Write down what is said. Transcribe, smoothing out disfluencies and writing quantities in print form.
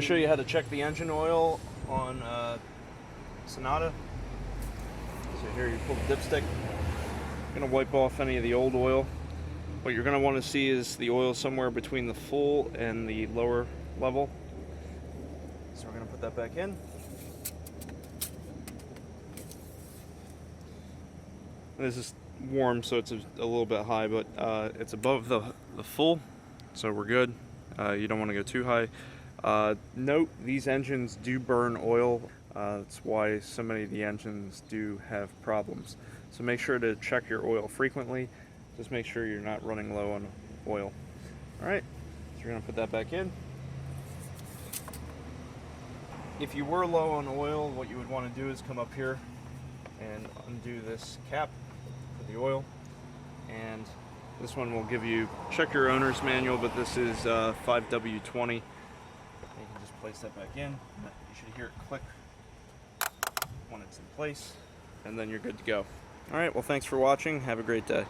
to show you how to check the engine oil on Sonata. So here you pull the dipstick. You're going to wipe off any of the old oil. What you're going to want to see is the oil somewhere between the full and the lower level. So we're going to put that back in. This is warm, so it's a little bit high, but it's above the full, so we're good. You don't want to go too high. Note, these engines do burn oil. That's why so many of the engines do have problems. So make sure to check your oil frequently. Just make sure you're not running low on oil. Alright, so you're going to put that back in. If you were low on oil, what you would want to do is come up here and undo this cap for the oil. And this one will give you, check your owner's manual, but this is 5W20. You can just place that back in. You should hear it click when it's in place, and then you're good to go. Alright, well, thanks for watching. Have a great day.